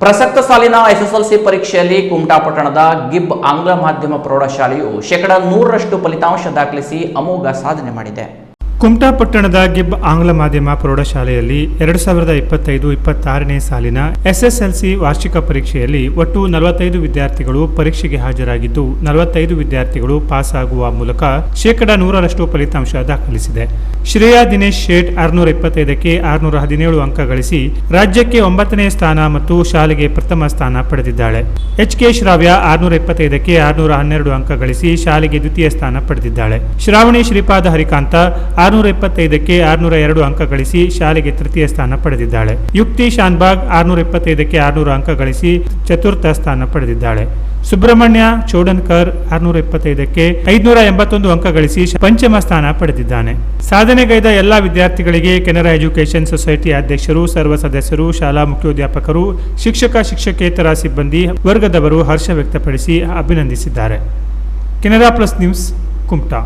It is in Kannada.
ಪ್ರಸಕ್ತ ಸಾಲಿನ ಎಸ್ಎಸ್ಎಲ್ಸಿ ಪರೀಕ್ಷೆಯಲ್ಲಿ ಕುಮಟಾ ಪಟ್ಟಣದ ಗಿಬ್ ಆಂಗ್ಲ ಮಾಧ್ಯಮ ಪ್ರೌಢಶಾಲೆಯು 100% ಫಲಿತಾಂಶ ದಾಖಲಿಸಿ ಅಮೋಘ ಸಾಧನೆ ಮಾಡಿದೆ. ಕುಮಟಾ ಪಟ್ಟಣದ ಗಿಬ್ ಆಂಗ್ಲ ಮಾಧ್ಯಮ ಪ್ರೌಢಶಾಲೆಯಲ್ಲಿ 2025-26ನೇ ಸಾಲಿನ ಎಸ್ಎಸ್ಎಲ್ಸಿ ವಾರ್ಷಿಕ ಪರೀಕ್ಷೆಯಲ್ಲಿ ಒಟ್ಟು 45 ವಿದ್ಯಾರ್ಥಿಗಳು ಪರೀಕ್ಷೆಗೆ ಹಾಜರಾಗಿದ್ದು 45 ವಿದ್ಯಾರ್ಥಿಗಳು ಪಾಸ್ ಆಗುವ ಮೂಲಕ 100% ಫಲಿತಾಂಶ ದಾಖಲಿಸಿದೆ. ಶ್ರೇಯಾ ದಿನೇಶ್ ಶೇಟ್ 625ಕ್ಕೆ 617 ಅಂಕ ಗಳಿಸಿ ರಾಜ್ಯಕ್ಕೆ 9ನೇ ಸ್ಥಾನ ಮತ್ತು ಶಾಲೆಗೆ ಪ್ರಥಮ ಸ್ಥಾನ ಪಡೆದಿದ್ದಾಳೆ. ಎಚ್ಕೆ ಶ್ರಾವ್ಯ 625ಕ್ಕೆ 612 ಅಂಕ ಗಳಿಸಿ ಶಾಲೆಗೆ ದ್ವಿತೀಯ ಸ್ಥಾನ ಪಡೆದಿದ್ದಾಳೆ. ಶ್ರಾವಣಿ ಶ್ರೀಪಾದ ಹರಿಕಾಂತ 625ಕ್ಕೆ 602 ಅಂಕ ಗಳಿಸಿ ಶಾಲೆಗೆ ತೃತೀಯ ಸ್ಥಾನ ಪಡೆದಿದ್ದಾಳೆ. ಯುಕ್ತಿ ಶಾನ್ಬಾಗ್ 625ಕ್ಕೆ 600 ಅಂಕ ಗಳಿಸಿ ಚತುರ್ಥ ಸ್ಥಾನ ಪಡೆದಿದ್ದಾಳೆ. ಸುಬ್ರಹ್ಮಣ್ಯ ಚೋಡನ್ಕರ್ 625ಕ್ಕೆ 581 ಅಂಕ ಗಳಿಸಿ ಪಂಚಮ ಸ್ಥಾನ ಪಡೆದಿದ್ದಾನೆ. ಸಾಧನೆಗೈದ ಎಲ್ಲಾ ವಿದ್ಯಾರ್ಥಿಗಳಿಗೆ ಕೆನರಾ ಎಜುಕೇಷನ್ ಸೊಸೈಟಿ ಅಧ್ಯಕ್ಷರು, ಸರ್ವ ಸದಸ್ಯರು, ಶಾಲಾ ಮುಖ್ಯೋಧ್ಯಾಪಕರು, ಶಿಕ್ಷಕೇತರ ಸಿಬ್ಬಂದಿ ವರ್ಗದವರು ಹರ್ಷ ವ್ಯಕ್ತಪಡಿಸಿ ಅಭಿನಂದಿಸಿದ್ದಾರೆ. Canara plus news, Kumta.